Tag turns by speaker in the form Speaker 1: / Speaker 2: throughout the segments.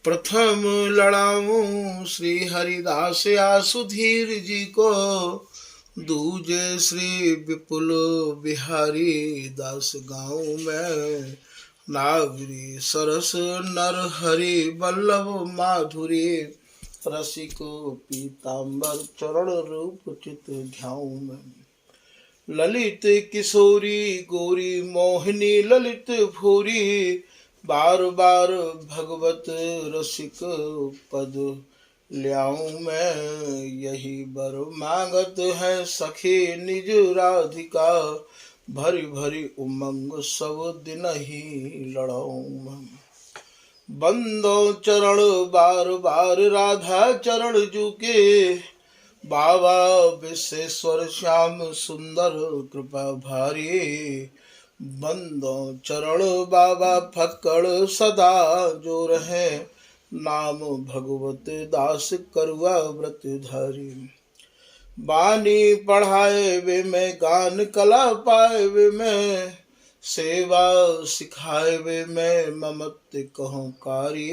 Speaker 1: प्रथम लड़ाऊं श्री हरिदास आसुधीर जी को, दूजे श्री विपुल बिहारी दास गाँव में। नागरी सरस नर हरि वल्लभ माधुरी, रसिको पीताम्बर चरण रूप चित ध्याऊ में। ललित किशोरी गोरी मोहिनी ललित भूरी, बार बार भगवत रसिक पद ल्याऊं मैं। यही बर मांगत है सखी निज राधिका, भरी भरी उमंग सब दिन ही लड़ाऊं मैं। बंदो चरण बार बार राधा चरण झुके, बाबा विश्वेश्वर श्याम सुंदर कृपा भारी। बंदो चरण बाबा फक्कड़ सदा जो रहे, नाम भगवत दास करुआ व्रत धारी। बानी पढ़ाए वे मैं गान कला पाए वे मैं, सेवा सिखाए वे मैं ममत कहूँ कारी।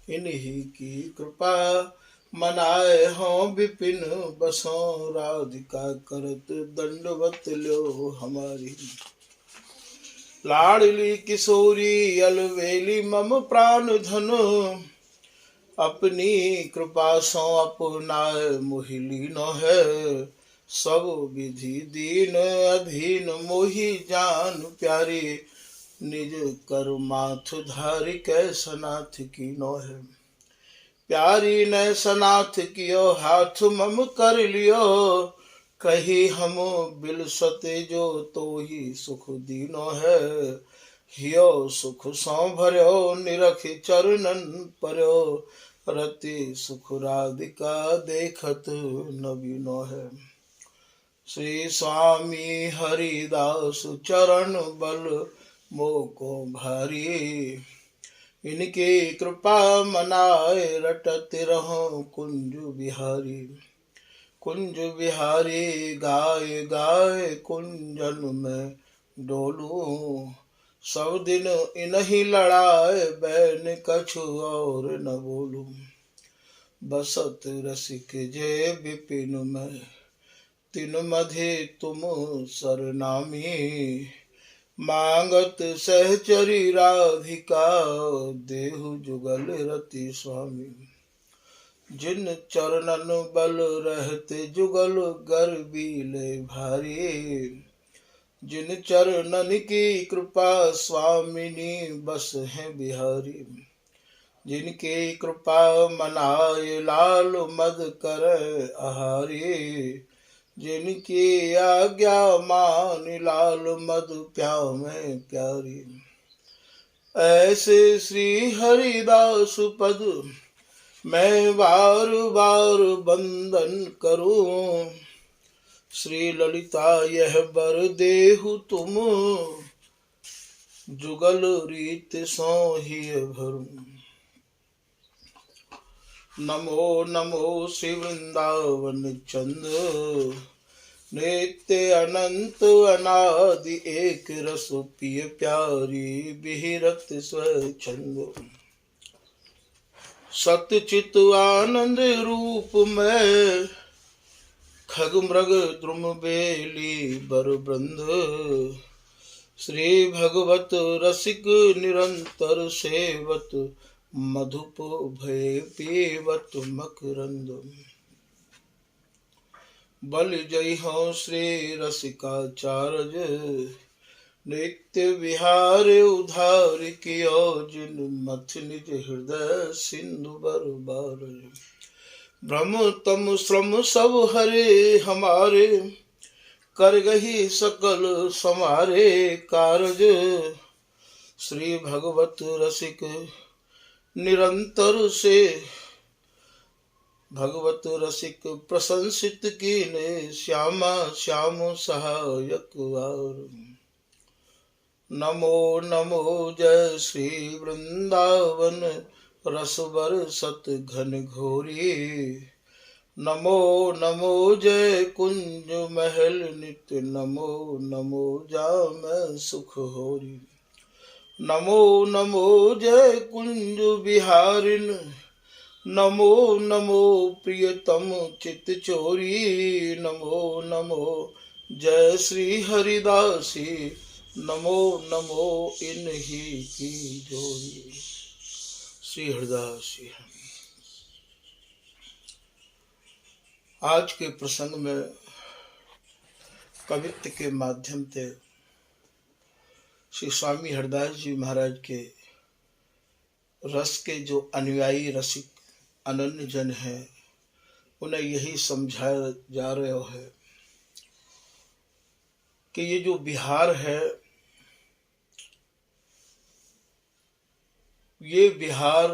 Speaker 1: इन्हीं की कृपा मनाए हों विपिन बसों, राधिका करत दंडवत लो हमारी। लाडली किशोरी अलवेली मम प्राण धन, अपनी कृपा सो अपनाए मोहिली न है। सब विधि दीन अधीन मोहि जान प्यारी, निज कर माथ धारी कैसनाथ की नो है। प्यारी ने सनाथ कियो हाथ मम कर लियो, कही हम बिलसते जो तो ही सुख दीनो है। हियो सुख सौ भर्यो निरख चरणन पर्यो, रति सुख राधिका देखत नवीनो है। श्री स्वामी हरिदास चरण बल मोको भारी, इनके कृपा मनाए रटत रहो कुंज बिहारी। कुंज बिहारी गाय गाय कुंजन में डोलूं, सब दिन इन्हीं लड़ाए बैन कछु और न बोलूं। बसत रसिक जय विपिन में, तिन मधे तुम सरनामी। मांगत सहचरी राधिका, देहु जुगल रति स्वामी। जिन चरणन बल रहते जुगल गर्बीले भारी, जिन चरणन की कृपा स्वामिनी बस है बिहारी। जिनके कृपा मनाए लाल मद कर आहारी, जिनकी आज्ञा मान लाल मद प्याव में प्यारी। ऐसे श्री हरिदास पद मैं बार बार बंदन करूं, श्री ललिता यह बर देहु तुम, जुगल रीत सो ही भरूं। नमो नमो श्री वृंदावन चंद, नित्य अनंत अनादि एक रस पिय प्यारी, बिहरत स्वच्छंद। सतचित आनंद रूप में, खग मृग द्रुम बेली बर बृंद। श्री भगवत रसिक निरंतर सेवत, मधुप भय पीवत मकरंद। बल जय हो श्री रसिकाचार्य, नित्य विहार उधार कियो जिन मथ निज हृदय सिंधु बरबार। भ्रम तम श्रम सब हरे हमारे, कर गही सकल समारे कारज। श्री भगवत रसिक निरंतर से, भगवत रसिक प्रशंसित कीने, श्यामा श्याम सहायक वार। नमो नमो जय श्री वृंदावन रसवर सत घन घोरी। नमो नमो जय कुंज महल नित्य, नमो नमो जाम सुख होरी। नमो नमो जय कुंज बिहारिन, नमो नमो प्रियतम चित चोरी, नमो नमो जय श्री हरिदासी, नमो नमो इन्हीं की जोड़ी। श्री हरिदास जी। आज के प्रसंग में कवित्व के माध्यम से श्री स्वामी हरिदास जी महाराज के रस के जो अनुयायी रसिक अनन्य जन हैं, उन्हें यही समझाया जा रहा है कि ये जो बिहार है, ये बिहार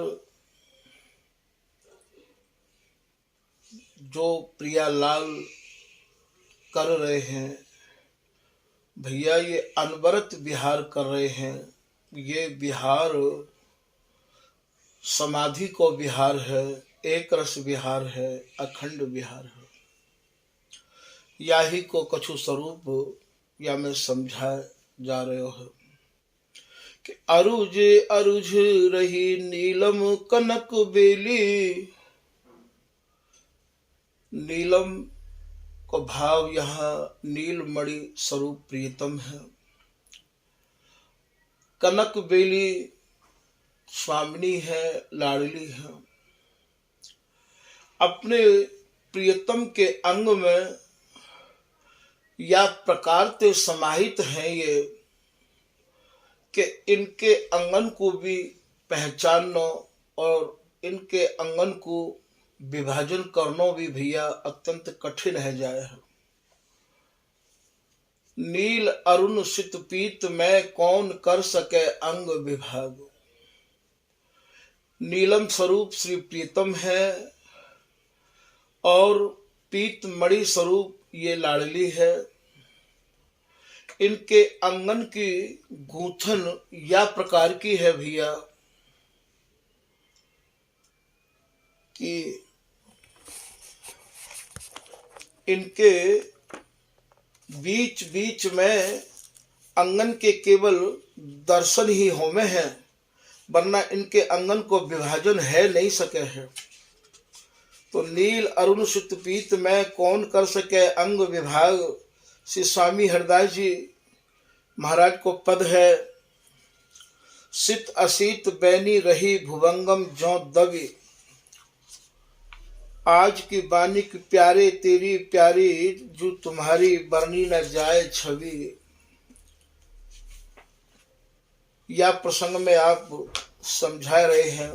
Speaker 1: जो प्रियालाल कर रहे हैं भैया, ये अनवरत बिहार कर रहे हैं। ये बिहार समाधि को बिहार है, एक रस बिहार है, अखंड बिहार है। या ही को कछु स्वरूप या में समझा जा रहे है कि अरुज अरुझ रही नीलम कनक बेली। नीलम को भाव यहाँ नीलमणि स्वरूप प्रियतम है। कनक बेली स्वामिनी है, लाडली है। अपने प्रियतम के अंग में या प्रकार ते समाहित हैं ये कि इनके अंगन को भी पहचानना और इनके अंगन को विभाजन करना भी भैया अत्यंत कठिन है जाए है। नील अरुण सित पीत में कौन कर सके अंग विभाग। नीलम स्वरूप श्री प्रीतम है और पीत मणि स्वरूप ये लाडली है। इनके अंगन की गूंथन या प्रकार की है भैया कि इनके बीच बीच में अंगन के केवल दर्शन ही होमे हैं, वरना इनके अंगन को विभाजन है नहीं सके है। तो नील अरुण सुत पीत में कौन कर सके अंग विभाग। श्री स्वामी हरिदास जी महाराज को पद है, सित असीत बैनी रही भुवंगम जौ दबी। आज की बानी की प्यारे तेरी प्यारी, जो तुम्हारी बरनी न जाए छवि। या प्रसंग में आप समझा रहे हैं,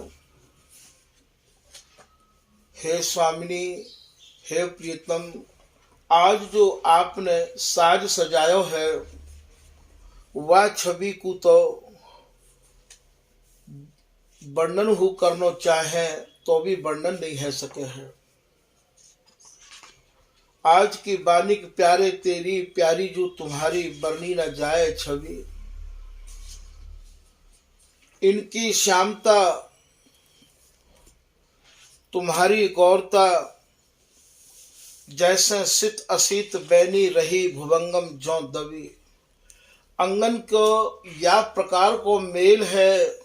Speaker 1: हे स्वामिनी, हे प्रियतम, आज जो आपने साज सजायो है वह छवि को तो वर्णन हो करना चाहे तो भी वर्णन नहीं है सके हैं। आज की बानी के प्यारे तेरी प्यारी, जो तुम्हारी बरनी न जाए छवि। इनकी श्यामता तुम्हारी गौरता, जैसे सित असीत बैनी रही भुवंगम जौ दबी। अंगन को या प्रकार को मेल है,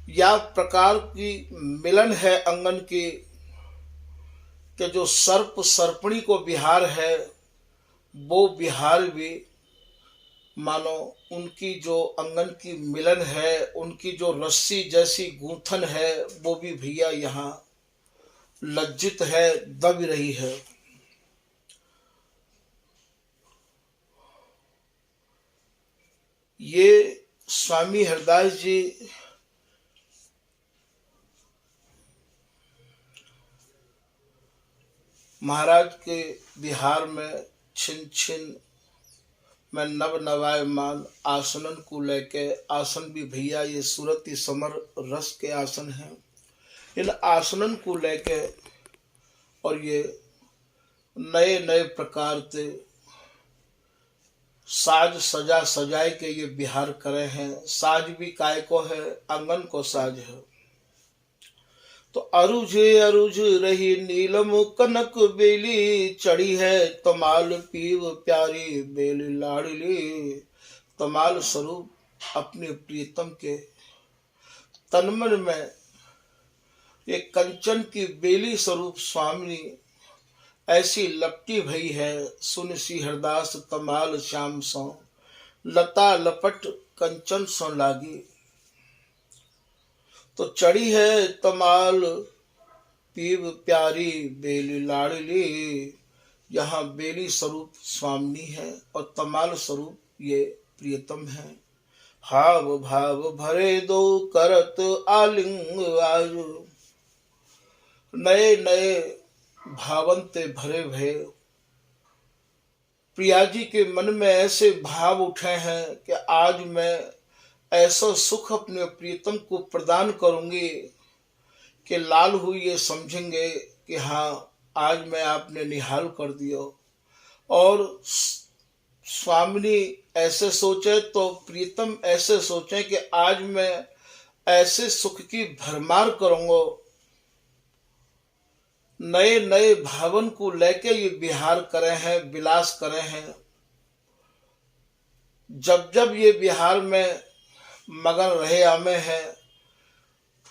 Speaker 1: या प्रकार की मिलन है अंगन की कि जो सर्प सर्पणी को बिहार है, वो बिहार भी मानो उनकी जो अंगन की मिलन है, उनकी जो रस्सी जैसी गूंथन है, वो भी भैया यहाँ लज्जित है, दब रही है। ये स्वामी हरिदास जी महाराज के बिहार में छिन छिन में नव नवायमान आसनन को लेके, आसन भी भैया ये सूरती समर रस के आसन हैं। इन आसनन को लेके और ये नए नए प्रकार से साज सजा सजाए के ये बिहार करे हैं। साज भी काय को है, आंगन को साज है। तो अरुझे अरुझ रही नीलम कनक बेली, चढ़ी है तमाल पीव प्यारी बेली लाडली। तमाल स्वरूप अपने प्रियतम के तनमन में ये कंचन की बेली स्वरूप स्वामिनी ऐसी लपटी भई है। सुन सी हरदास तमाल श्याम सो, लता लपट कंचन सो लागी। तो चढ़ी है तमाल पीव प्यारी बेली लाडली। यहाँ बेली स्वरूप स्वामिनी है और तमाल स्वरूप ये प्रियतम है। हाव भाव भरे दो करत आलिंग आयु, नए नए भावंते भरे भय। प्रिया जी के मन में ऐसे भाव उठे हैं कि आज मैं ऐसा सुख अपने प्रियतम को प्रदान करूंगी कि लाल हुई ये समझेंगे कि हाँ आज मैं आपने निहाल कर दिया। और स्वामिनी ऐसे सोचे तो प्रियतम ऐसे सोचे कि आज मैं ऐसे सुख की भरमार करूंगा। नए नए भावन को लेके ये विहार करे हैं, विलास करे हैं। जब जब ये विहार में मगन रहे आमे हैं,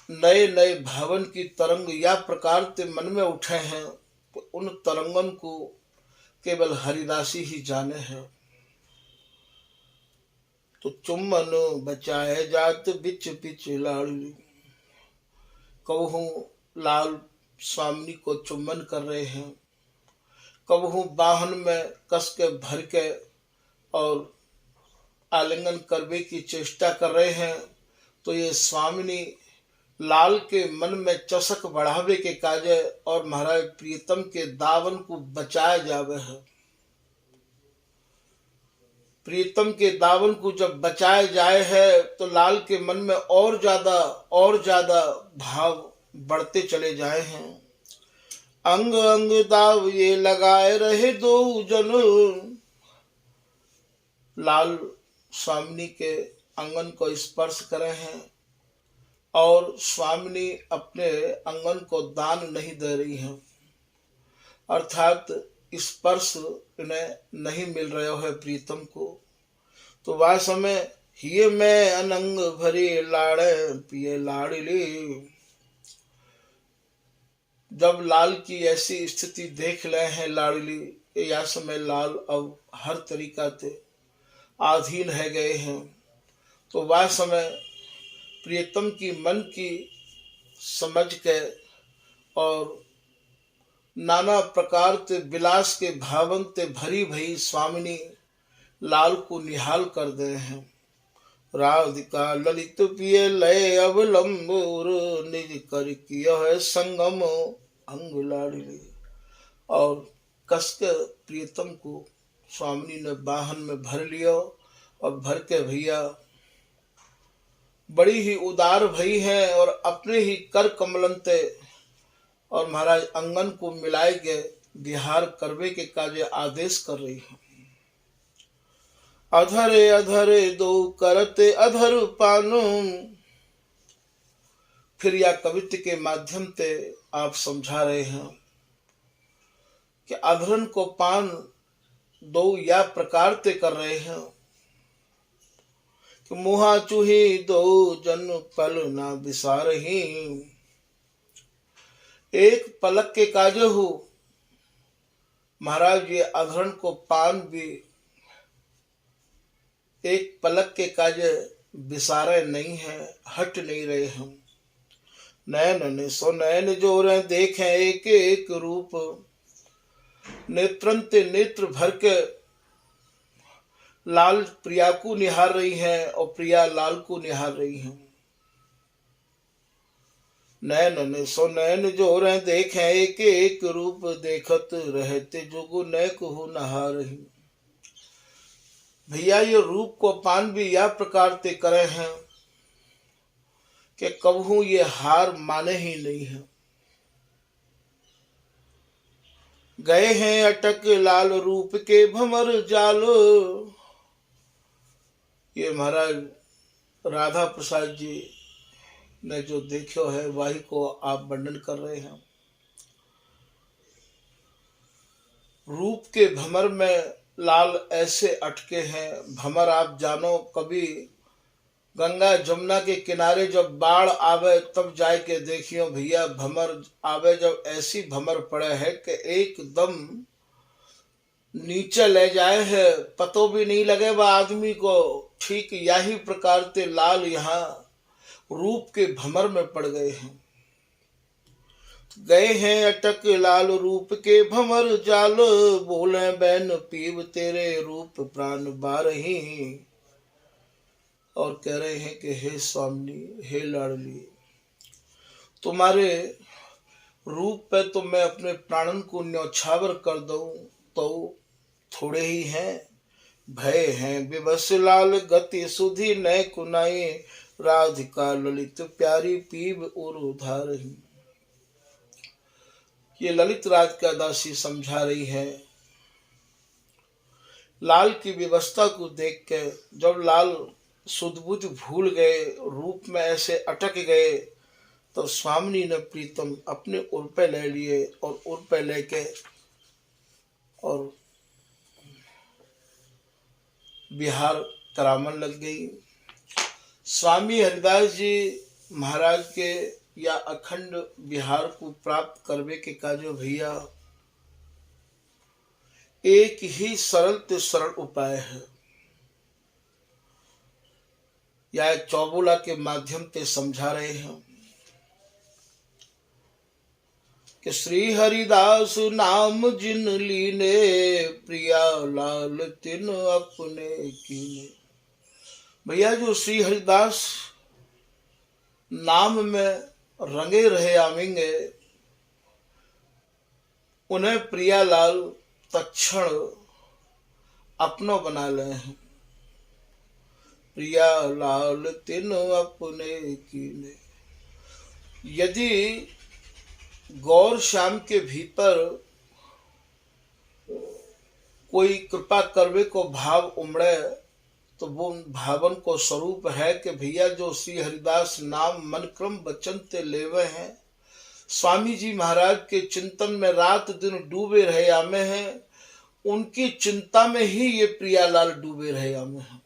Speaker 1: नए नए भावन की तरंग या प्रकार से मन में उठे हैं, तो उन तरंगन को केवल हरिदासी ही जाने हैं। तो चुम्बन बचाए जात बिच बिच लाड़ी, कहूँ लाल स्वामिनी को चुम्बन कर रहे हैं, कहूँ बाहन में कस के भर के और आलिंगन करने की चेष्टा कर रहे हैं। तो ये स्वामिनी लाल के मन में चसक बढ़ावे के काजे और महाराज प्रियतम के दावन को बचाया जावे है। प्रियतम के दावन को जब बचाया जाए है तो लाल के मन में और ज्यादा भाव बढ़ते चले जाए हैं। अंग अंग दाव ये लगाए रहे दो जन, लाल स्वामिनी के अंगन को स्पर्श करे हैं और स्वामिनी अपने अंगन को दान नहीं दे रही हैं, अर्थात स्पर्श इन्हें नहीं मिल रहा है प्रीतम को। तो वह समय हिये में अनंग भरी लाड़े पिए लाड़ली। जब लाल की ऐसी स्थिति देख रहे हैं लाडली, यह समय लाल अब हर तरीका से आधीन है गए हैं। तो वह समय प्रियतम की मन की समझ के और नाना प्रकार से विलास के भावन से भरी भई स्वामिनी लाल को निहाल कर दे हैं। राधिका ललित पिय लय अवलंबुर, निज कर किया है संगम अंग लाडली। और कस के प्रियतम को स्वामिनी ने वाहन में भर लिया और भर के भैया बड़ी ही उदार भई है और अपने ही कर कमलन ते और महाराज अंगन को मिलाए गए विहार करवे के कार्य आदेश कर रही है। अधरे अधरे दो करते अधर पानो। फिर या कवित्व के माध्यम से आप समझा रहे हैं कि अधरन को पान दो या प्रकार से कर रहे हैं कि मुहा चूही दो जन पल ना बिसारही। एक पलक के काजे हो महाराज, ये अधरन को पान भी एक पलक के काजे बिसारे नहीं है, हट नहीं रहे हम। नैन ने सो नैन जोरे देखें एक एक रूप, नेत्रंते नेत्र भर के लाल प्रिया को निहार रही है और प्रिया लाल को निहार रही है। नैन ने सो नैन जोरे देखें एक एक रूप, देखत रहते जोगु नैक हो नहा रही। भैया ये रूप को पान भी यह प्रकार से करे हैं कि कबहू ये हार माने ही नहीं है। गए हैं अटक लाल रूप के भमर जालो। ये महाराज राधा प्रसाद जी ने जो देखो है वही को आप वर्णन कर रहे हैं। रूप के भमर में लाल ऐसे अटके हैं। भमर आप जानो कभी गंगा जमुना के किनारे जब बाढ़ आवे तब जाए के देखियो भैया, भमर आवे जब ऐसी भमर पड़े है कि एकदम नीचे ले जाए है, पतो भी नहीं लगे वह आदमी को। ठीक यही प्रकार से लाल यहाँ रूप के भमर में पड़ गए हैं। गए हैं अटक लाल रूप के भमर जाल, बोले बैन पीव तेरे रूप प्राण बारही। और कह रहे हैं कि हे स्वामी, हे लाडली, तुम्हारे रूप पे तो मैं अपने प्राणन को न्यौछावर कर दूं तो थोड़े ही हैं। भय हैं विवश लाल गति सुधि न कुनाई, राधिका ललित प्यारी पीव और उधारही। ये ललित राज का दासी समझा रही है। लाल की व्यवस्था को देख के जब लाल सुध-बुध भूल गए, रूप में ऐसे अटक गए, तो स्वामिनी ने प्रीतम अपने उर पे ले लिए और उर पे लेके और बिहार करामन लग गई। स्वामी हरिदास जी महाराज के या अखंड बिहार को प्राप्त करने के काजो भैया एक ही सरल ते सरल उपाय है, या चौबोला के माध्यम से समझा रहे हैं कि श्री हरिदास नाम जिन लीने, प्रिया लाल तिन अपने कीने। भैया जो श्री हरिदास नाम में रंगे रहे आवेंगे, उन्हें प्रिया लाल तक्षण अपनो बना ले हैं। प्रिया लाल तिन अपने कीने। यदि गौर श्याम के भीतर कोई कृपा करवे को भाव उमड़े, तो वो भावन को स्वरूप है कि भैया जो श्री हरिदास नाम मन क्रम वचन ते लेवे हैं, स्वामी जी महाराज के चिंतन में रात दिन डूबे रहे आमे हैं, उनकी चिंता में ही ये प्रियालाल डूबे रहे आमे हैं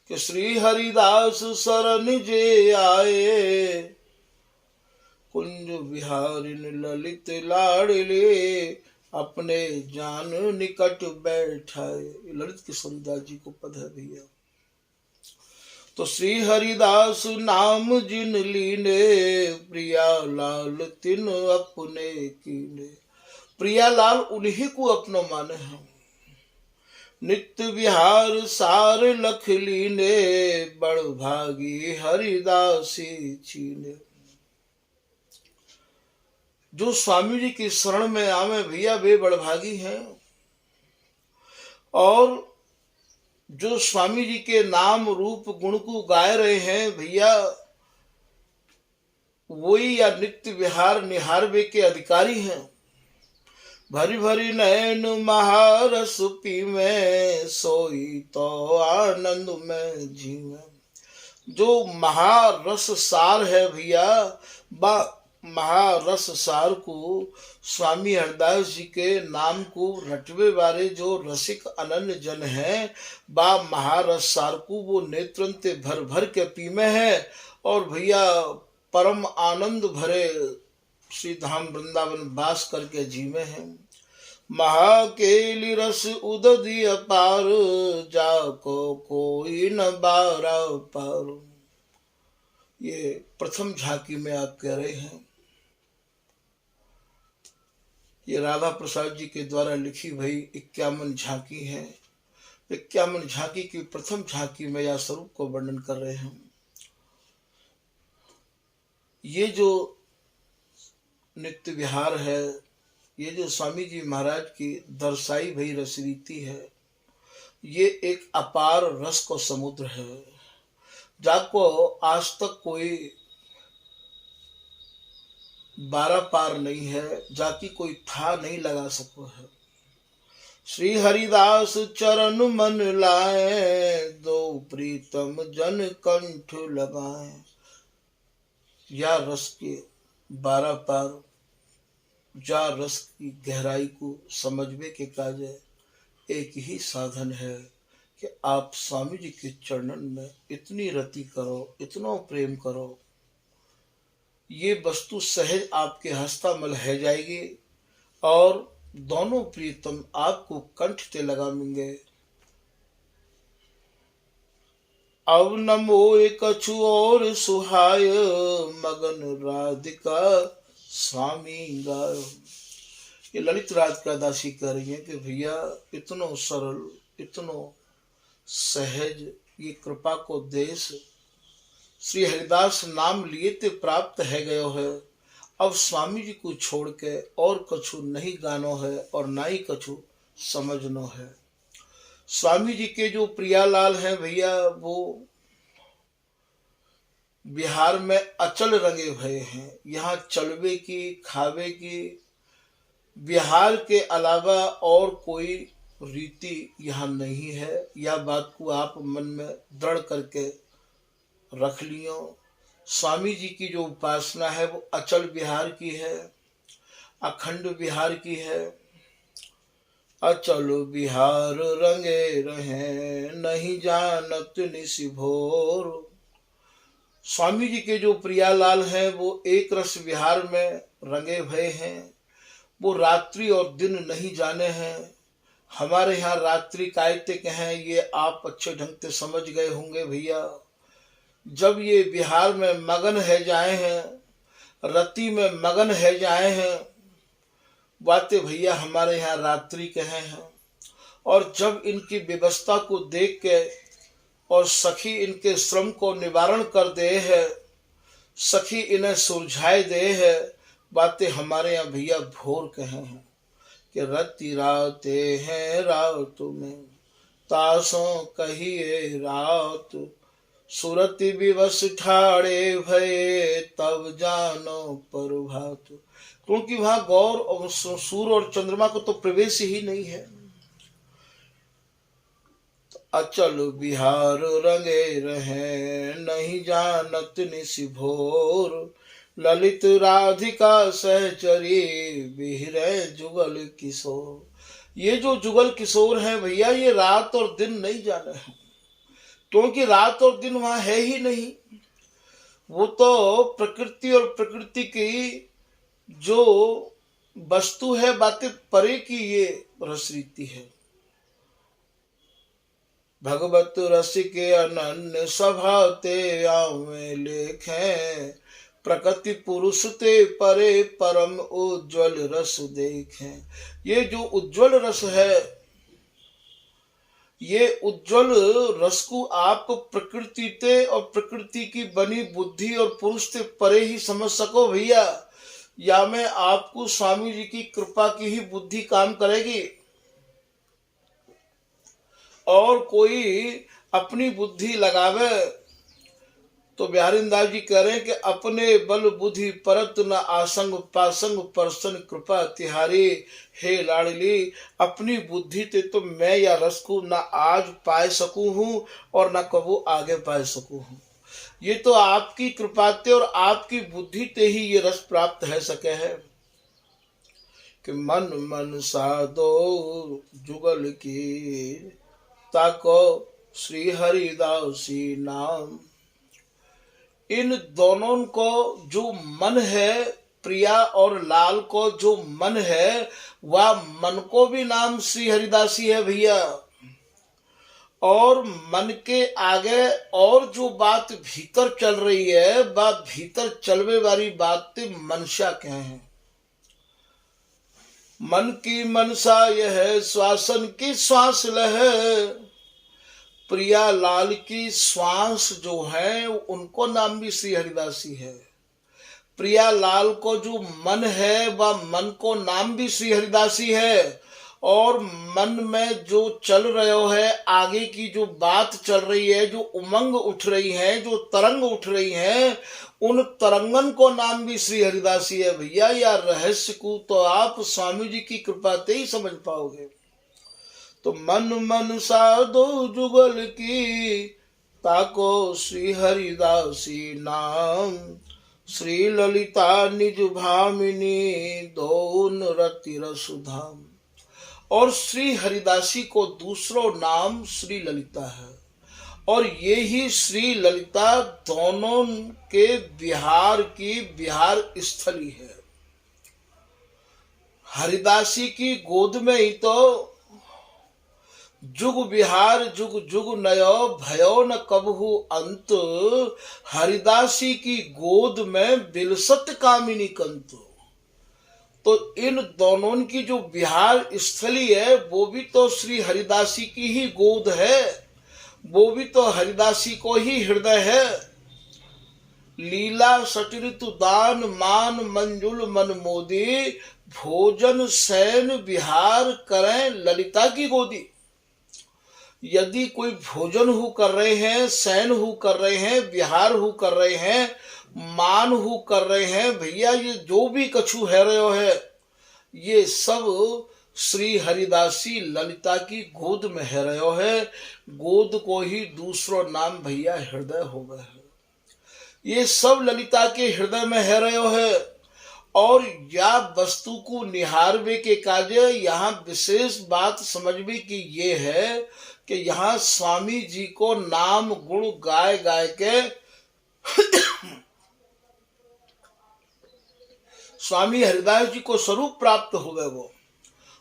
Speaker 1: कि श्री हरिदास शरण जे आए, कुंज बिहारिन ललित लाडले, अपने जान निकट बैठाए। ललित किशोरीदास जी को पद है भैया। तो श्री हरिदास नाम जिन लीने, प्रिया लाल तिन अपने कीने। प्रिया लाल उन्हीं को अपनो माने हैं। नित्य विहार सार लख लीने, बड़ भागी हरिदासी चीने। जो स्वामी जी की शरण में आवे भैया वे बड़भागी हैं, और जो स्वामी जी के नाम रूप गुण को गाय रहे हैं भैया, वही या नित्य विहार निहारवे के अधिकारी हैं। भरी भरी नयन महारस पीवे, सोई तो आनंद में जीवे। जो महारस सार है भैया, महारस सार को स्वामी हरदास जी के नाम को रटवे वाले जो रसिक अनन्य जन है, बा महारस सार को वो नेत्रंते भर भर के पीमे है, और भैया परम आनंद भरे श्री धाम वृंदावन वास करके जीवे हैं। महाकेली रस उदधि अपार, जाको कोई न बारा पार। ये प्रथम झांकी में आप कह रहे हैं। ये राधा प्रसाद जी के द्वारा लिखी भई 51 झांकी है। 51 झांकी की प्रथम झांकी में या स्वरूप को वर्णन कर रहे हैं। ये जो नित्य विहार है, ये जो स्वामी जी महाराज की दर्शाई भई रस रीति है, ये एक अपार रस को समुद्र है, जाको आज तक कोई बारा पार नहीं है, जाकी कोई था नहीं लगा सको है। श्री हरिदास चरण मन लाए, दो प्रीतम जन कंठ लगाए। या रस के बारा पार, जा रस की गहराई को समझने के काज एक ही साधन है कि आप स्वामी जी के चरणन में इतनी रति करो, इतना प्रेम करो, ये वस्तु सहज आपके हस्तामल है जाएगी और दोनों प्रीतम आपको कंठ ते लगाएंगे। अब न मोए कछु और सुहाय, मगन राधिका स्वामी गाय। ये ललित राधिका दासी कह रही है कि भैया इतनो सरल, इतनो सहज ये कृपा को देश श्री हरिदास नाम लिए ते प्राप्त है गयो है। अब स्वामी जी को छोड़ के और कछु नहीं गानो है और ना ही कछु समझनो है। स्वामी जी के जो प्रियालाल हैं भैया, वो बिहार में अचल रंगे भये हैं। यहाँ चलवे की, खावे की, बिहार के अलावा और कोई रीति यहाँ नहीं है। यह बात को आप मन में दृढ़ करके रख लियो। स्वामी जी की जो उपासना है वो अचल बिहार की है, अखंड बिहार की है। अचल बिहार रंगे रहे, नहीं जानत निशि भोर। स्वामी जी के जो प्रियालाल हैं वो एक रस विहार में रंगे भये हैं। वो रात्रि और दिन नहीं जाने हैं। हमारे यहाँ रात्रि कायते के हैं, ये आप अच्छे ढंग से समझ गए होंगे भैया। जब ये बिहार में मगन है जाए हैं, रति में मगन है जाए हैं, बातें भैया हमारे यहाँ रात्रि के हैं। और जब इनकी व्यवस्था को देख के और सखी इनके श्रम को निवारण कर दे है, सखी इन्हें सुलझाए दे है, बातें हमारे यहाँ भैया भोर कहे हैं कि रति राते हैं रात में, तासों कहिए रात, सुरति विवश ठाड़े भये, तब जानो प्रभात। क्योंकि वहां गौर और सूर्य और चंद्रमा को तो प्रवेश ही नहीं है। अचल बिहार रंगे रहे, नहीं जानत निशि भोर, ललित राधिका सहचरी, बिहरे जुगल किशोर। ये जो जुगल किशोर हैं भैया, ये रात और दिन नहीं जाने हैं, क्योंकि रात और दिन वहां है ही नहीं। वो तो प्रकृति और प्रकृति की जो वस्तु है, बातें परे की ये रस रीति है। भगवत रस के अनन्य सभा ते आवे लेखें, प्रकृति पुरुष ते परे परम उज्ज्वल रस देखें। ये जो उज्ज्वल रस है, ये उज्ज्वल रस को आप प्रकृति ते और प्रकृति की बनी बुद्धि और पुरुष ते परे ही समझ सको भैया, या में आपको स्वामी जी की कृपा की ही बुद्धि काम करेगी। और कोई अपनी बुद्धि लगावे तो बिहारीदास जी कह रहे हैं कि अपने बल बुद्धि परत न आसंग पासंग परसन कृपा तिहारी। हे लाडली, अपनी बुद्धि ते तो मैं या रस को न आज पाए सकूं हूँ और न कबू आगे पाए सकूं हूँ। ये तो आपकी कृपा ते और आपकी बुद्धि ते ही ये रस प्राप्त है सके है कि मन मन साधो जुगल की, ताको श्री हरिदासी नाम। इन दोनों को जो मन है, प्रिया और लाल को जो मन है, वह मन को भी नाम श्री हरिदासी है भैया। और मन के आगे और जो बात भीतर चल रही है, वह भीतर चलवे वाली बात मनसा कहे हैं। मन की मनसा यह श्वासन की श्वास लहे, प्रिया लाल की श्वास जो है उनको नाम भी श्री हरिदासी है। प्रिया लाल को जो मन है वह मन को नाम भी श्री हरिदासी है। और मन में जो चल रहे है, आगे की जो बात चल रही है, जो उमंग उठ रही है, जो तरंग उठ रही है, उन तरंगन को नाम भी श्री हरिदासी है भैया। या रहस्य को तो आप स्वामी जी की कृपा से ही समझ पाओगे। तो मन मन साधो जुगल की, ताको श्री हरिदासी नाम। श्री ललिता निज भामिनी, दोन रति रसुधाम। और श्री हरिदासी को दूसरो नाम श्री ललिता है। और ये ही श्री ललिता दोनों के बिहार की बिहार स्थली है। हरिदासी की गोद में ही तो जुग बिहार जुग जुग नयो भयो न कबहू अंत, हरिदासी की गोद में बिलसत कामिनी कंत। तो इन दोनों की जो बिहार स्थली है वो भी तो श्री हरिदासी की ही गोद है, वो भी तो हरिदासी को ही हृदय है। लीला सटऋतु दान मान मंजुल मन मोदी, भोजन शयन विहार करें ललिता की गोदी। यदि कोई भोजन हु कर रहे हैं, शयन हु कर रहे हैं, विहार हु कर रहे हैं, मान हु कर रहे हैं, भैया ये जो भी कछु है रहे हो है, ये सब श्री हरिदासी ललिता की गोद में है रहे हो है। गोद को ही दूसरो नाम भैया हृदय हो गए है। ये सब ललिता के हृदय में है रहे हो है। और या वस्तु को निहारवे के कार्य यहाँ विशेष बात समझवे की ये है कि यहाँ स्वामी जी को नाम गुण गाय गाय के स्वामी हरिदास जी को स्वरूप प्राप्त हो गए वो।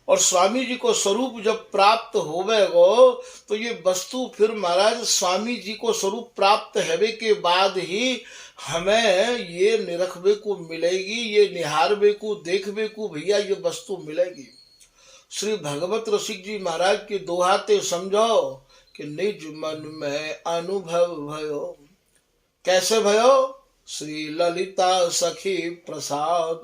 Speaker 1: और स्वामी जी को स्वरूप जब प्राप्त हो गए वो तो ये वस्तु फिर महाराज स्वामी जी को स्वरूप प्राप्त होने के बाद ही हमें ये निरखबे को मिलेगी, ये निहारबे को देखबे को भैया ये वस्तु मिलेगी। श्री भगवत रसिक जी महाराज के दोहाते समझो कि निज मन में अनुभव भयो। कैसे भयो? श्री ललिता सखी प्रसाद।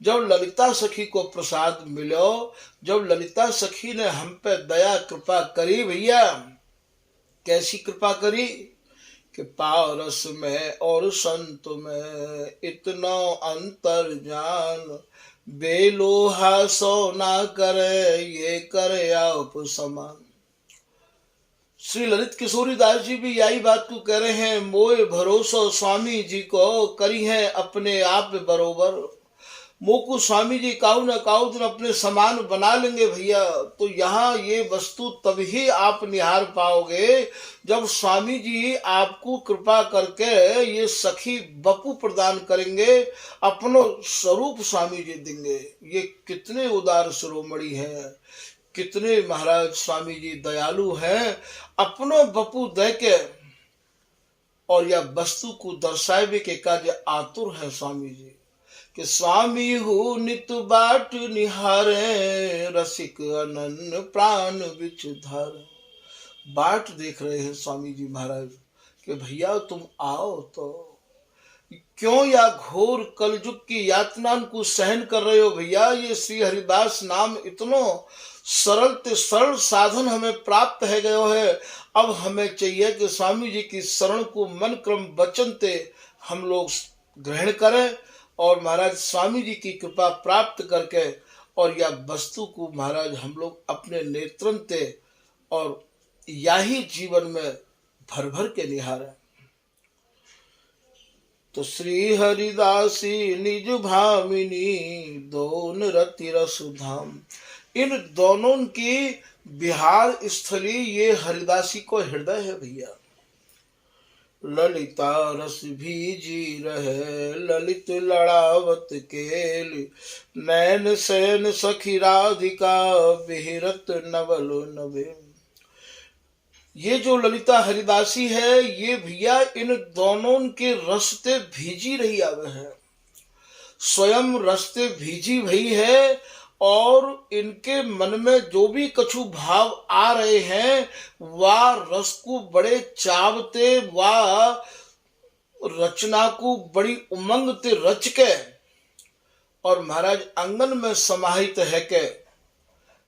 Speaker 1: जब ललिता सखी को प्रसाद मिलो, जब ललिता सखी ने हम पे दया कृपा करी भैया, कैसी कृपा करी कि पारस में और संत में इतना अंतर जान, बेलोहा सोना करे ये करे आप समान। श्री ललित किशोरी दास जी भी यही बात को कह रहे हैं, मोए भरोसा स्वामी जी को करी है अपने आप बरोबर। मोको स्वामी जी काऊ न काऊ दिन अपने समान बना लेंगे भैया। तो यहाँ ये वस्तु तभी आप निहार पाओगे जब स्वामी जी आपको कृपा करके ये सखी बपू प्रदान करेंगे, अपनो स्वरूप स्वामी जी देंगे। ये कितने उदार शिरोमणि हैं, कितने महाराज स्वामी जी दयालु हैं। अपनो बपू दे के और यह वस्तु को दर्शावे के कार्य आतुर है स्वामी जी कि स्वामी हु नित बाट निहारे, रसिक अनन्य प्राण बिच धारे। बाट देख रहे हैं स्वामी जी महाराज कि भैया तुम आओ तो। क्यों या घोर कलयुग की यातना को सहन कर रहे हो भैया? ये श्री हरिदास नाम इतनो सरल ते सरल साधन हमें प्राप्त है गयो है। अब हमें चाहिए कि स्वामी जी की शरण को मन क्रम वचन ते हम लोग ग्रहण करें और महाराज स्वामी जी की कृपा प्राप्त करके और यह वस्तु को महाराज हम लोग अपने नेत्रन ते और यही जीवन में भर भर के निहारें। तो श्री हरिदासी निज भामिनी दोन रति रस धाम। इन दोनों की बिहार स्थली ये हरिदासी को हृदय है भैया। ललिता रस भीजी रहे ललित लड़ावत केल, नैन सैन सखी राधिका बिहरत नवल नवे। ये जो ललिता हरिदासी है ये भैया इन दोनों के रस्ते भीजी रही आवे है, स्वयं रस्ते भीजी भई है। और इनके मन में जो भी कछु भाव आ रहे हैं वह रस को बड़े चावते, वह रचना को बड़ी उमंग ते रच के और महाराज आंगन में समाहित है के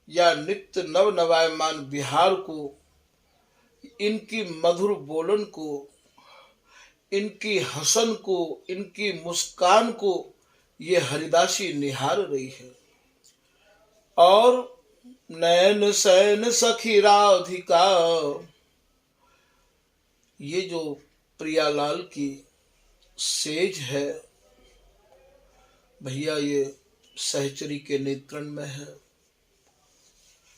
Speaker 1: या नित्य नव नवायमान बिहार को, इनकी मधुर बोलन को, इनकी हसन को, इनकी मुस्कान को ये हरिदासी निहार रही है। और नैन सैन सखी राधिका, ये जो प्रियालाल की सेज है भैया ये सहचरी के नेत्रण में है।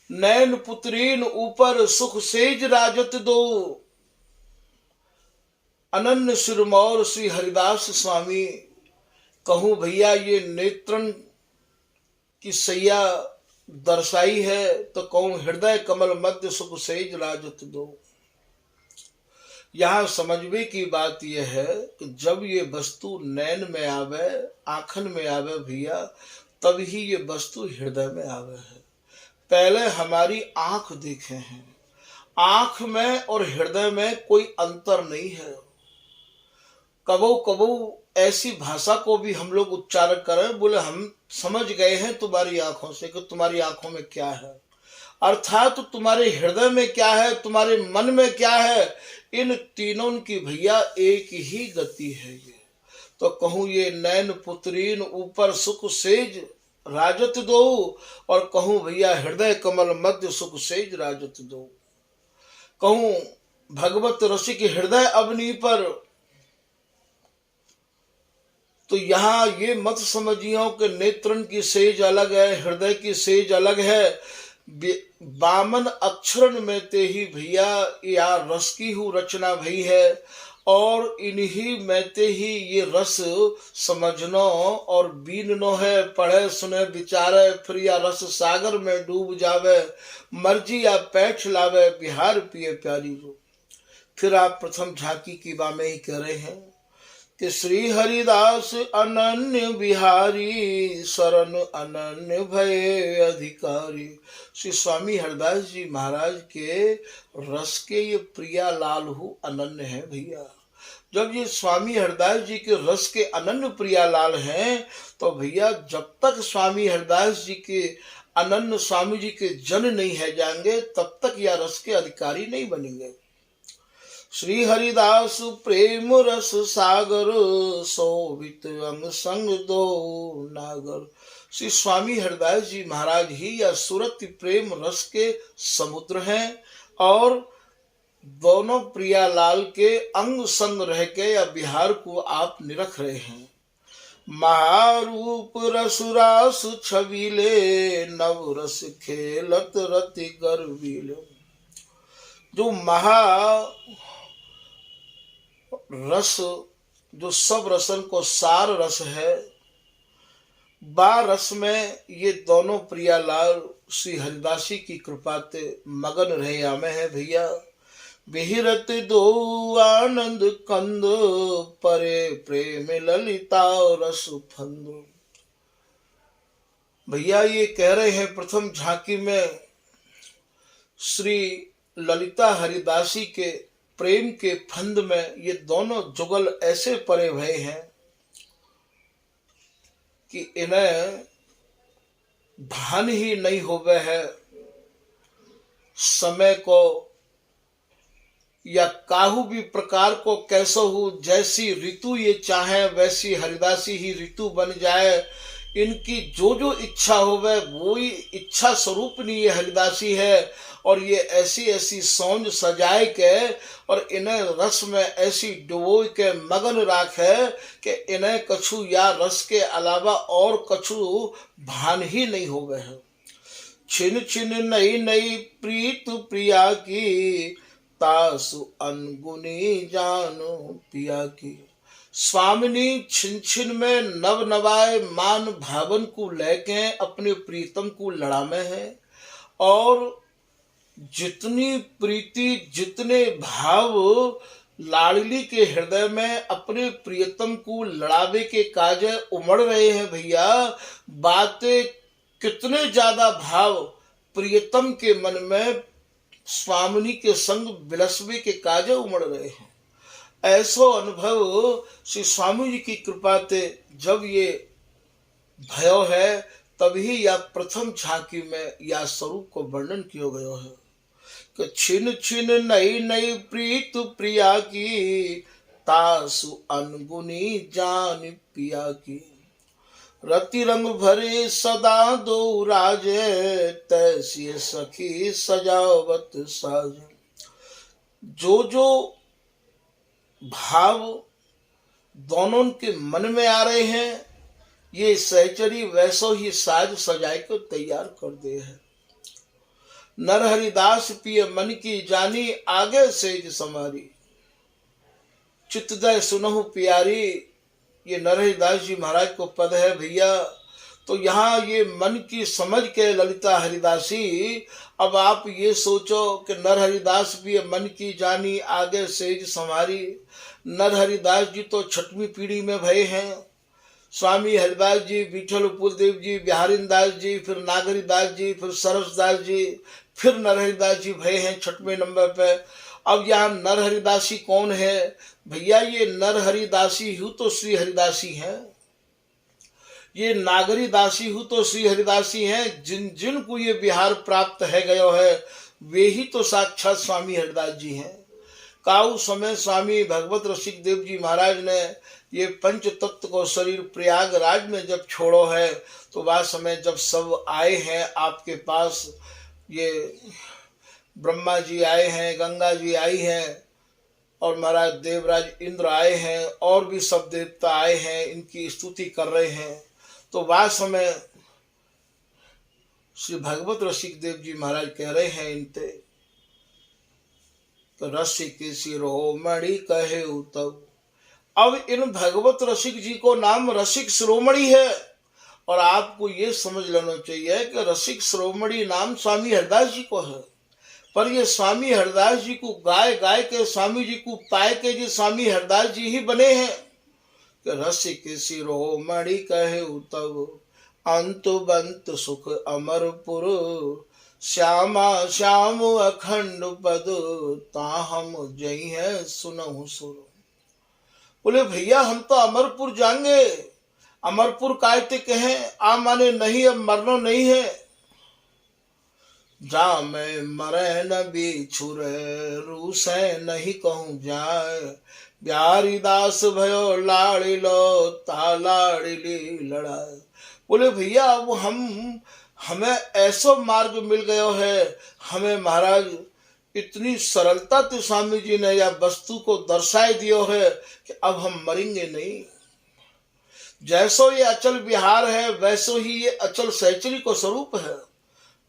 Speaker 1: नैन पुत्रीन ऊपर सुख सेज राजत दो। अनन्य सिरमौर श्री हरिदास स्वामी, कहूं भैया ये नेत्रन की सैया दर्शाई है तो कहूं हृदय कमल मध्य सुख सेज राजत दो। यहां समझने की बात यह है कि जब ये वस्तु नैन में आवे, आंखन में आवे भैया, तब ही ये वस्तु हृदय में आवे है। पहले हमारी आंख देखे हैं, आंख में और हृदय में कोई अंतर नहीं है। कबो कबो ऐसी भाषा को भी हम लोग उच्चारण करें, बोले हम समझ गए हैं तुम्हारी आंखों से कि तुम्हारी आंखों में क्या है, अर्थात तो तुम्हारे हृदय में क्या है, तुम्हारे मन में क्या है। इन तीनों की भैया एक ही गति है ये। तो कहूं ये नैन पुत्रीन ऊपर सुख सेज राजत दो, और कहूं भैया हृदय कमल मध्य सुख सेज राजत दो। कहूं भगवत रसिक हृदय अवनी पर, तो यहाँ ये मत समझियो कि नेत्रन की सेज अलग है, हृदय की सेज अलग है। बामन अक्षरन में ते ही भैया या रस की हु रचना भई है, और इन्हीं में ते ही ये रस समझनो और बीननो है। पढ़े सुने विचारे फिर या रस सागर में डूब जावे, मर्जी या पैठ लावे बिहार पिए प्यारी रो। फिर आप प्रथम झांकी की बा में ही कह रहे हैं कि श्री हरिदास अनन्य बिहारी, शरण अनन्य भय अधिकारी। श्री स्वामी हरिदास जी महाराज के रस के ये प्रिया लाल हु अनन्य है भैया। जब ये स्वामी हरिदास जी के रस के अनन्य प्रिया लाल हैं, तो भैया जब तक स्वामी हरिदास जी के अनन्य स्वामी जी के जन नहीं है जाएंगे, तब तक यह रस के अधिकारी नहीं बनेंगे। श्री हरिदास प्रेम रस सागर, शोभित अंग संग दो नागर। श्री स्वामी हरिदास जी महाराज ही या सूरत प्रेम रस के समुद्र हैं, और दोनों प्रियालाल के अंग संग रह के या बिहार को आप निरख रहे हैं। महारूप रसुरास छबीले, नव रस खेलत रति गर्वीले। जो महा रस, जो सब रसन को सार रस है, बा रस में ये दोनों प्रियालाल श्री हरिदासी की कृपा ते मगन रहे आमे है भैया। बिहिरत दो आनंद कंद, परे प्रेम ललिता रस फंद। भैया ये कह रहे हैं प्रथम झांकी में श्री ललिता हरिदासी के प्रेम के फंद में ये दोनों जुगल ऐसे परे भय हैं कि इन्हें भान ही नहीं होवे है समय को, या काहू भी प्रकार को कैसो हो। जैसी ऋतु ये चाहे वैसी हरिदासी ही ऋतु बन जाए। इनकी जो जो इच्छा होवे वो ही इच्छा स्वरूपनी ये हरिदासी है, और ये ऐसी ऐसी सौंज सजाए के और इन्हें रस में ऐसी डुबो के मगन राखे कि इन्हें कछु या रस के अलावा और कछु भान ही नहीं होवे है। छिन छिन नई नई प्रीत प्रिया की, तासु अनगुनी जानो पिया की। स्वामिनी छिन छिन में नव नवाए मान भावन को लेके अपने प्रीतम को लड़ा में है, और जितनी प्रीति जितने भाव लाडली के हृदय में अपने प्रियतम को लड़ावे के काज उमड़ रहे हैं भैया। बातें कितने ज्यादा भाव प्रियतम के मन में स्वामिनी के संग बिलसवे के काज उमड़ रहे हैं। ऐसो अनुभव श्री स्वामी जी की कृपा से जब ये भयो है, तभी या प्रथम झांकी में या स्वरूप को वर्णन किया गया है कि छिन छिन नई नई प्रीत प्रिया की, तासु अनगुनी जान पिया की। रति रंग भरे सदा दो राजे, तैसी सखी सजावत साज। जो जो भाव दोनों के मन में आ रहे हैं, ये सहचरी वैसो ही साज सजाए को तैयार कर दे है। नर हरिदास पिय मन की जानी, आगे सेज समारी। चित्तदय सुनहु प्यारी, ये नरहरिदास जी महाराज को पद है भैया। तो यहाँ ये मन की समझ के ललिता हरिदासी, अब आप ये सोचो कि नरहरिदास भी मन की जानी, आगे सेज संवारी। नरहरिदास जी तो छठवीं पीढ़ी में भये हैं। स्वामी हरिदास जी, विठल पुरदेव जी, बिहारीदास जी, फिर नागरीदास जी, फिर सरसदास जी, फिर नरहरिदास जी भये हैं छठवें नंबर पे। अब यहाँ नरहरिदासी कौन है भैया? ये नरहरिदासी हूँ तो श्री हरिदासी हैं, ये नागरीदासी हूँ तो श्री हरिदासी हैं। जिन जिन को ये बिहार प्राप्त है गयो है, वे ही तो साक्षात स्वामी हरिदास जी हैं। काउ समय स्वामी भगवत रसिक देव जी महाराज ने ये पंच तत्व को शरीर प्रयागराज में जब छोड़ो है, तो वह समय जब सब आए हैं आपके पास, ये ब्रह्मा जी आए हैं, गंगा जी आई हैं, और महाराज देवराज इंद्र आए हैं, और भी सब देवता आए हैं, इनकी स्तुति कर रहे हैं। तो वह समय श्री भगवत रसिक देव जी महाराज कह रहे हैं इनते, तो रसिक शिरोमणि कहे तब। अब इन भगवत रसिक जी को नाम रसिक शिरोमणि है, और आपको ये समझ लेना चाहिए कि रसिक शिरोमणि नाम स्वामी हरिदास जी को है। पर ये स्वामी हरिदास जी को गाय गाय के, स्वामी जी को पाए के जी स्वामी हरिदास जी ही बने हैं कि रसिक शिरोमणि कहे तब। अंत बंत सुख अमरपुर, श्यामा श्याम अखंड पद, ताहम जई है सुनहु सुर। बोले भैया हम तो अमरपुर जाएंगे। अमरपुर कायते कहें, आ माने नहीं, अब मरना नहीं है। जा मैं मरे न बिछुर, रूसे नहीं कहूँ जाए, बिहारी दास भयो लाड़ी लो, तालाड़ी लड़ाए। बोले भैया अब हमें ऐसा मार्ग मिल गयो है, हमें महाराज इतनी सरलता से स्वामी जी ने या वस्तु को दर्शाए दियो है कि अब हम मरेंगे नहीं। जैसो ये अचल विहार है, वैसो ही ये अचल सहचरी को स्वरूप है।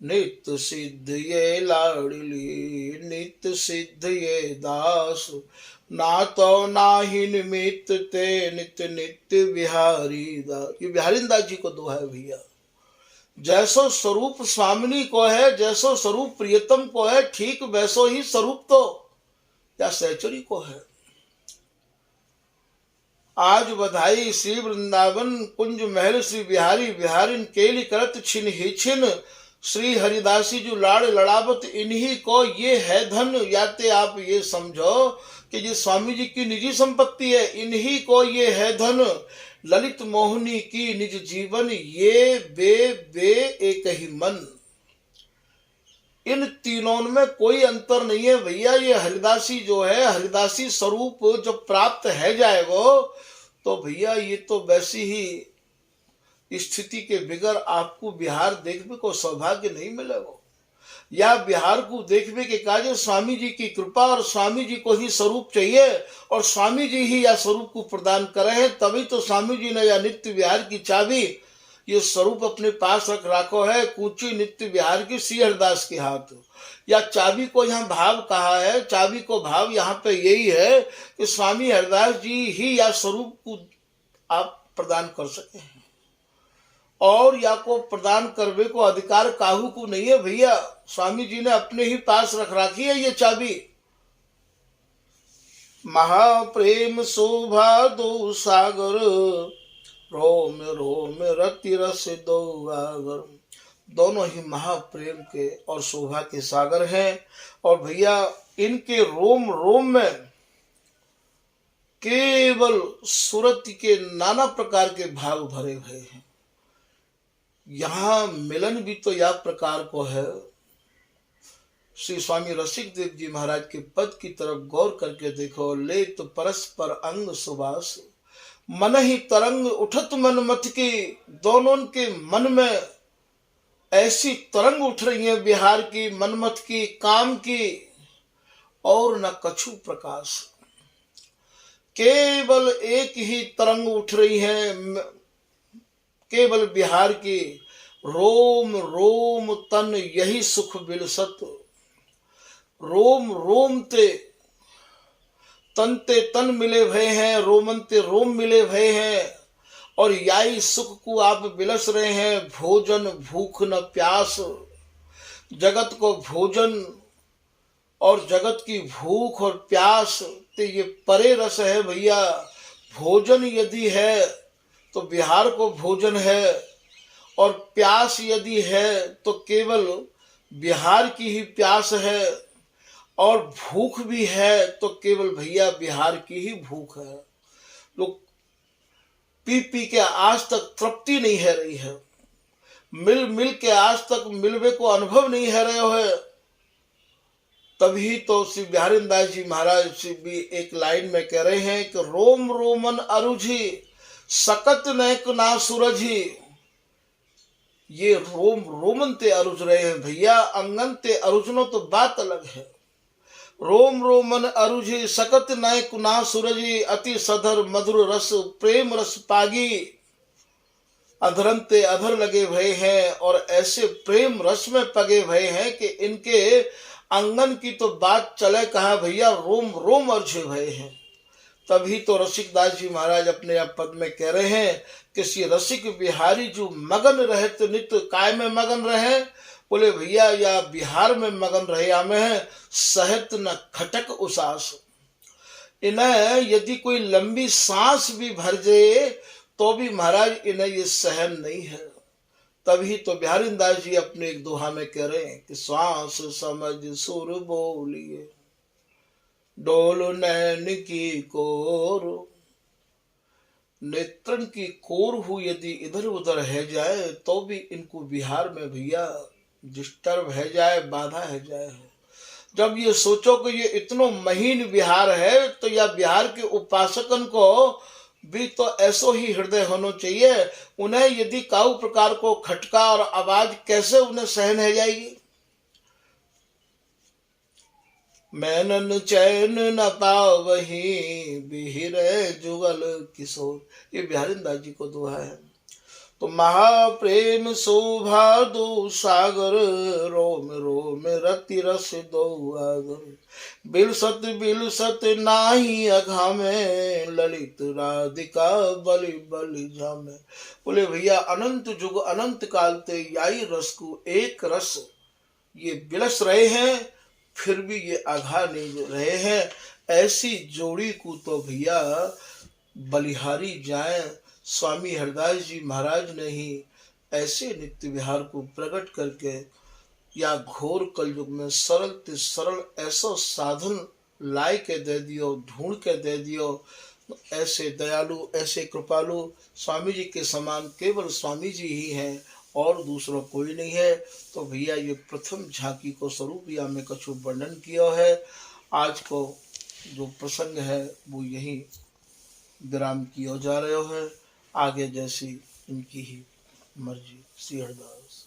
Speaker 1: नित्य सिद्ध ये लाडली, नित्य सिद्ध ये दास, ना तो ना ही निमित्त ते, नित्य नित्य बिहारी दास। ये बिहारी दास जी को दोहा है भैया। जैसो स्वरूप स्वामिनी को है, जैसो स्वरूप प्रियतम को है, ठीक वैसो ही स्वरूप तो या सहचरी को है। आज बधाई श्री वृंदावन कुंज महल, श्री बिहारी बिहारिन केली करत छिन ही छिन, श्री हरिदासी जो लाड़ लड़ावत इन्हीं को ये है धन। याते आप ये समझो कि ये स्वामी जी की निजी संपत्ति है, इन्हीं को ये है धन। ललित मोहनी की निज जीवन, ये बे एक ही मन। इन तीनों में कोई अंतर नहीं है भैया। ये हरिदासी जो है, हरिदासी स्वरूप जब प्राप्त है जाएगा, तो भैया ये तो वैसी ही स्थिति के बिगर आपको बिहार देखने को सौभाग्य नहीं मिलेगा। या बिहार को देखने के काज स्वामी जी की कृपा, और स्वामी जी को ही स्वरूप चाहिए, और स्वामी जी ही या स्वरूप को प्रदान करे हैं। तभी तो स्वामी जी ने या नित्य विहार की चाबी, ये स्वरूप अपने पास रखो है, कूची नित्य विहार की श्री हरिदास के हाथ। या चाबी को यहाँ भाव कहा है, चाबी को भाव यहाँ पे यही है कि स्वामी हरिदास जी ही या स्वरूप को आप प्रदान कर सके हैं, और या को प्रदान करने को अधिकार काहू को नहीं है भैया। स्वामी जी ने अपने ही पास रख रखी है ये चाबी। महाप्रेम शोभा दो सागर, रोम रोम रति रस दो गागर। दोनों ही महाप्रेम के और शोभा के सागर हैं, और भैया इनके रोम रोम में केवल सुरति के नाना प्रकार के भाव भरे हुए हैं। यहाँ मिलन भी तो या प्रकार को है। श्री स्वामी रसिक देव जी महाराज के पद की तरफ गौर करके देखो। ले तो परस्पर अंग सुबास, मन ही तरंग उठत मन मत की। दोनों के मन में ऐसी तरंग उठ रही है बिहार की, मनमत की, काम की, और न कछु प्रकाश। केवल एक ही तरंग उठ रही है, केवल बिहार की रोम रोम तन यही सुख बिलसत, रोम रोम ते तन ते तन मिले भय हैं, रोमन ते रोम मिले भय हैं, और याई सुख को आप बिलस रहे हैं। भोजन भूख न प्यास, जगत को भोजन और जगत की भूख और प्यास ते ये परे रस है भैया। भोजन यदि है तो बिहार को भोजन है, और प्यास यदि है तो केवल बिहार की ही प्यास है, और भूख भी है तो केवल भैया बिहार की ही भूख है। लोग पी पी के आज तक तृप्ति नहीं है रही है, मिल मिल के आज तक मिलवे को अनुभव नहीं है रहे हो। तभी तो श्री बिहारी दास जी महाराज श्री भी एक लाइन में कह रहे हैं कि रोम रोमन अरुझी सकत नैक ना सूरजी। ये रोम रोमन ते अरुझ रहे हैं भैया, अंगन ते अरुझनो तो बात अलग है। रोम रोमन अरुझी सकत नैक ना सूरजी, अति सधर मधुर रस प्रेम रस पागी। अधरंते अधर लगे भय हैं, और ऐसे प्रेम रस में पगे भय हैं कि इनके अंगन की तो बात चले कहा भैया, रोम रोम अर्झे भय हैं। तभी तो रसिक दास जी महाराज अपने आप पद में कह रहे हैं कि श्री रसिक बिहारी जो मगन रहत नित काय में मगन रहे। बोले भैया या बिहार में मगन रहे हमें है, सहत न खटक उसास। इन्हें यदि कोई लंबी सांस भी भर जाए तो भी महाराज इन्हें ये सहन नहीं है। तभी तो बिहारी दास जी अपने एक दोहा में कह रहे हैं कि श्वास समझ सुर बोलिए, डोल नैन की कोर। नेत्रन की कोर हो यदि इधर उधर है जाए तो भी इनको बिहार में भैया डिस्टर्ब है जाए, बाधा है जाए। जब ये सोचो कि ये इतनो महीन बिहार है तो या बिहार के उपासकन को भी तो ऐसो ही हृदय होना चाहिए। उन्हें यदि काऊ प्रकार को खटका और आवाज कैसे उन्हें सहन है जाएगी। मैनन चैन न पावही बिहरे जुगल किशोर। ये बिहारी दास जी को दोहा है। तो महाप्रेम शोभा दो सागर, रोम रोम रति रस दो आगर। बिलसत नाही अघा में, ललित राधिका बलि बलि जामे। बोले भैया अनंत जुग अनंत काल ते याई रस को एक रस ये बिलस रहे हैं, फिर भी ये आघा नहीं रहे हैं। ऐसी जोड़ी को तो भैया बलिहारी जाए। स्वामी हरदास जी महाराज ने ही ऐसे नित्य विहार को प्रकट करके या घोर कलयुग में सरल ते सरल ऐसा साधन लाए के दे दियो, ढूंढ के दे दियो। ऐसे दयालु ऐसे कृपालु स्वामी जी के समान केवल स्वामी जी ही हैं और दूसरा कोई नहीं है। तो भैया ये प्रथम झांकी को स्वरूप या में कछु वर्णन किया है। आज को जो प्रसंग है वो यही विराम किया जा रहे है। आगे जैसी इनकी ही मर्जी। श्री हरदास।